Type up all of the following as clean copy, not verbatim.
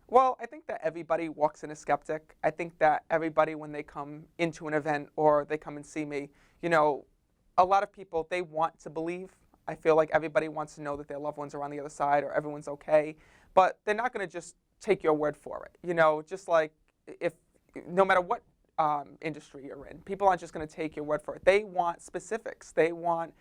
Well, I think that everybody walks in a skeptic. I think that everybody, when they come into an event or they come and see me, you know, a lot of people, they want to believe. I feel like everybody wants to know that their loved ones are on the other side or everyone's okay, but they're not going to just take your word for it. Just like if no matter what industry you're in, people aren't just going to take your word for it. They want specifics. They want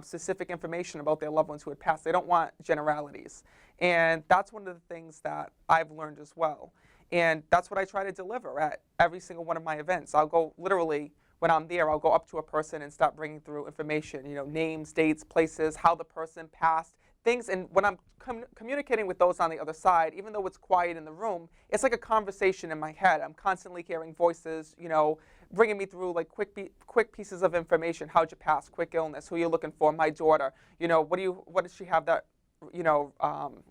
specific information about their loved ones who had passed. They don't want generalities. And that's one of the things that I've learned as well. And that's what I try to deliver at every single one of my events. I'll go literally, when I'm there, I'll go up to a person and start bringing through information, names, dates, places, how the person passed, things. And when I'm communicating with those on the other side, even though it's quiet in the room, it's like a conversation in my head. I'm constantly hearing voices, bringing me through like quick pieces of information. How'd you pass? Quick illness. Who are you looking for? My daughter. What does she have that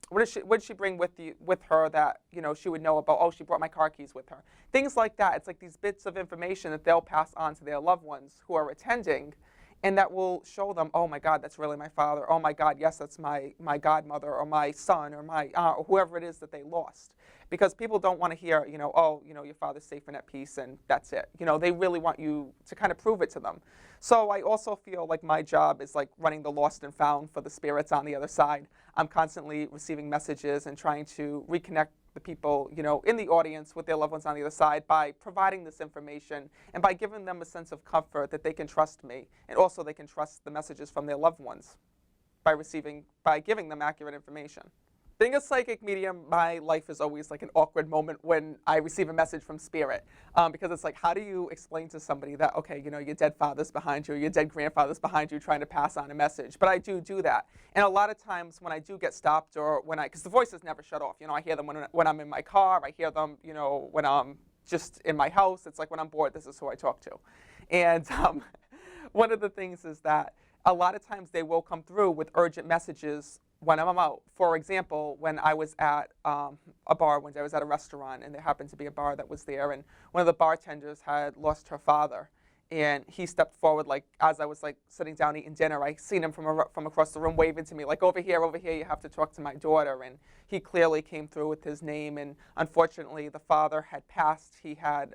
what did she bring with her that she would know about? Oh, she brought my car keys with her. Things like that. It's like these bits of information that they'll pass on to their loved ones who are attending, and that will show them, oh my God, that's really my father. Oh my God, yes, that's my godmother or my son or my aunt or whoever it is that they lost. Because people don't want to hear, your father's safe and at peace and that's it. They really want you to kind of prove it to them. So I also feel like my job is like running the lost and found for the spirits on the other side. I'm constantly receiving messages and trying to reconnect the people, in the audience with their loved ones on the other side by providing this information and by giving them a sense of comfort that they can trust me, and also they can trust the messages from their loved ones by giving them accurate information. Being a psychic medium, my life is always like an awkward moment when I receive a message from spirit, because it's like, how do you explain to somebody that, okay, your dead father's behind you, your dead grandfather's behind you trying to pass on a message? But I do that. And a lot of times when I do get stopped or because the voices never shut off, I hear them when I'm in my car, I hear them, when I'm just in my house. It's like when I'm bored, this is who I talk to. And one of the things is that a lot of times they will come through with urgent messages when I'm out. For example, when I was at a bar, when I was at a restaurant, and there happened to be a bar that was there, and one of the bartenders had lost her father, and he stepped forward, like as I was like sitting down eating dinner, I seen him from across the room waving to me, like over here, you have to talk to my daughter. And he clearly came through with his name, and unfortunately, the father had passed. He had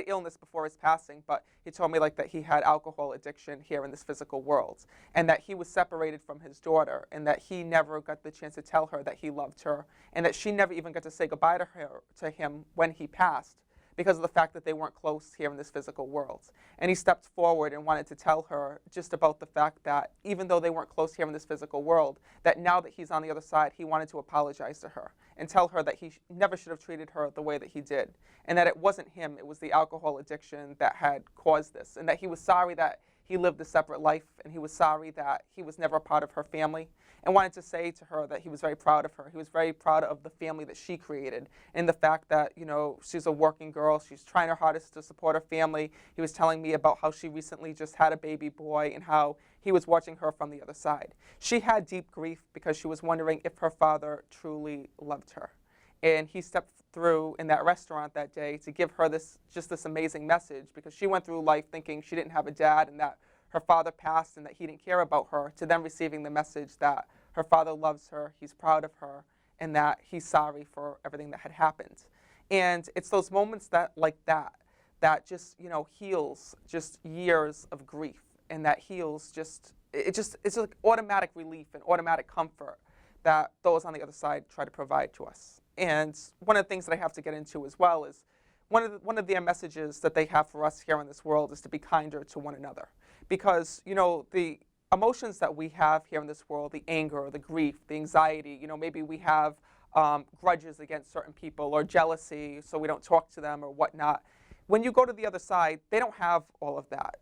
illness before his passing, but he told me like that he had alcohol addiction here in this physical world, and that he was separated from his daughter, and that he never got the chance to tell her that he loved her, and that she never even got to say goodbye to him when he passed, because of the fact that they weren't close here in this physical world. And he stepped forward and wanted to tell her just about the fact that even though they weren't close here in this physical world, that now that he's on the other side, he wanted to apologize to her and tell her that he never should have treated her the way that he did, and that it wasn't him, it was the alcohol addiction that had caused this, and that he was sorry that he lived a separate life, and he was sorry that he was never a part of her family, and wanted to say to her that he was very proud of her. He was very proud of the family that she created, and the fact that, she's a working girl, she's trying her hardest to support her family. He was telling me about how she recently just had a baby boy and how he was watching her from the other side. She had deep grief because she was wondering if her father truly loved her. And he stepped through in that restaurant that day to give her this amazing message, because she went through life thinking she didn't have a dad and that her father passed and that he didn't care about her, to then receiving the message that her father loves her, he's proud of her, and that he's sorry for everything that had happened. And it's those moments that just, heals just years of grief, and that heals it's like automatic relief and automatic comfort that those on the other side try to provide to us. And one of the things that I have to get into as well is one of their messages that they have for us here in this world is to be kinder to one another. Because, the emotions that we have here in this world, the anger, the grief, the anxiety, maybe we have grudges against certain people or jealousy, so we don't talk to them or whatnot. When you go to the other side, they don't have all of that.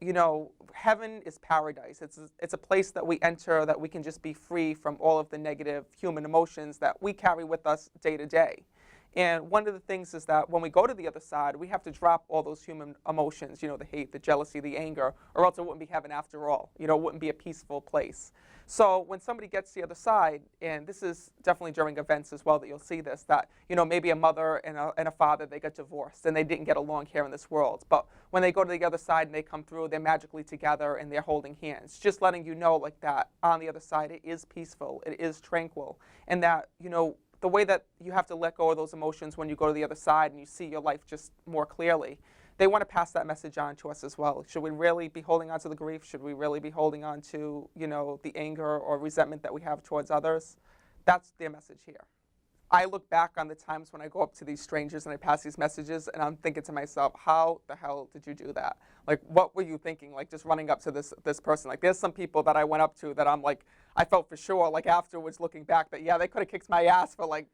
Heaven is paradise. It's a place that we enter that we can just be free from all of the negative human emotions that we carry with us day to day. And one of the things is that when we go to the other side, we have to drop all those human emotions, the hate, the jealousy, the anger, or else it wouldn't be heaven after all. It wouldn't be a peaceful place. So when somebody gets to the other side, and this is definitely during events as well that you'll see this, that, maybe a mother and a father, they got divorced and they didn't get along here in this world. But when they go to the other side and they come through, they're magically together and they're holding hands. Just letting you know like that on the other side, it is peaceful, it is tranquil, and that, the way that you have to let go of those emotions when you go to the other side and you see your life just more clearly, they want to pass that message on to us as well. Should we really be holding on to the grief? Should we really be holding on to, the anger or resentment that we have towards others? That's their message here. I look back on the times when I go up to these strangers and I pass these messages, and I'm thinking to myself, how the hell did you do that? Like, what were you thinking? Like, just running up to this person. Like, there's some people that I went up to that I'm like, I felt for sure, like, afterwards looking back, that, yeah, they could have kicked my ass for, like,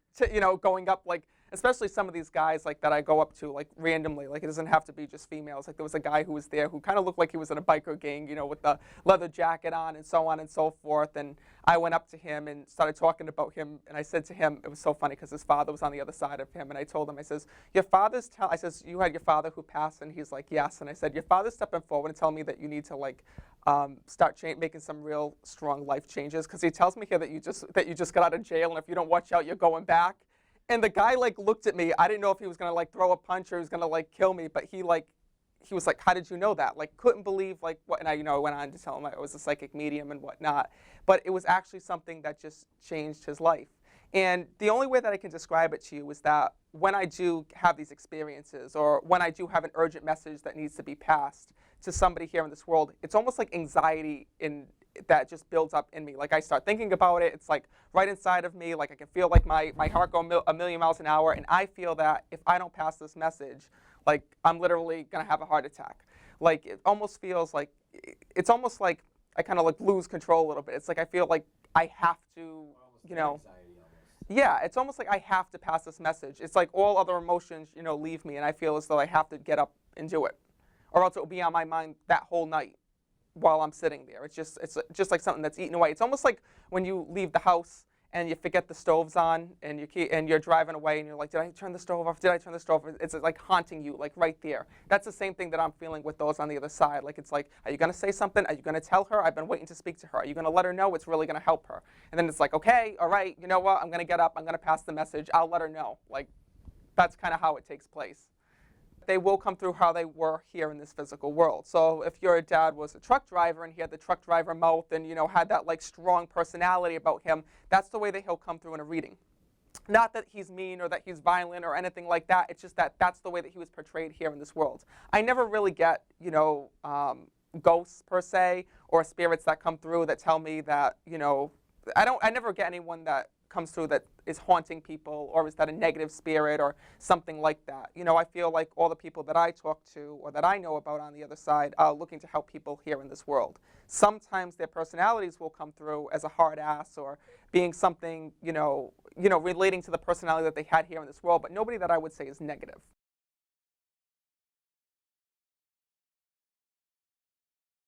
going up, like, especially some of these guys, like, that I go up to, like, randomly. Like, it doesn't have to be just females. Like, there was a guy who was there who kind of looked like he was in a biker gang, with the leather jacket on and so on and so forth. And I went up to him and started talking about him. And I said to him, it was so funny because his father was on the other side of him. And I told him, I says, I says, you had your father who passed? And he's like, yes. And I said, your father's stepping forward and telling me that you need to, like, start making some real strong life changes. Because he tells me here that you just got out of jail, and if you don't watch out, you're going back. And the guy, like, looked at me. I didn't know if he was going to, like, throw a punch or he was going to, like, kill me. But he was like, how did you know that? Like, couldn't believe, like, what. And I went on to tell him I was a psychic medium and whatnot. But it was actually something that just changed his life. And the only way that I can describe it to you is that when I do have these experiences, or when I do have an urgent message that needs to be passed to somebody here in this world, it's almost like anxiety that just builds up in me. Like, I start thinking about it. It's like right inside of me. Like, I can feel like my heart go a million miles an hour. And I feel that if I don't pass this message, like, I'm literally going to have a heart attack. Like, it almost feels like, it's almost like I kind of, like, lose control a little bit. It's like I feel like I have to, yeah, it's almost like I have to pass this message. It's like all other emotions, leave me, and I feel as though I have to get up and do it, or else it will be on my mind that whole night while I'm sitting there. It's just like something that's eaten away. It's almost like when you leave the house and you forget the stove's on, and you're driving away, and you're like, did I turn the stove off? Did I turn the stove off? It's like haunting you, like right there. That's the same thing that I'm feeling with those on the other side. Like, it's like, are you going to say something? Are you going to tell her? I've been waiting to speak to her. Are you going to let her know? It's really going to help her. And then it's like, okay, all right, you know what? I'm going to get up. I'm going to pass the message. I'll let her know. Like, that's kind of how it takes place. They will come through how they were here in this physical world. So if your dad was a truck driver and he had the truck driver mouth and, had that, like, strong personality about him, that's the way that he'll come through in a reading. Not that he's mean or that he's violent or anything like that. It's just that that's the way that he was portrayed here in this world. I never really get, ghosts per se, or spirits that come through that tell me that, I never get anyone that comes through that is haunting people, or is that a negative spirit or something like that. I feel like all the people that I talk to or that I know about on the other side are looking to help people here in this world. Sometimes their personalities will come through as a hard ass, or being something, relating to the personality that they had here in this world, but nobody that I would say is negative.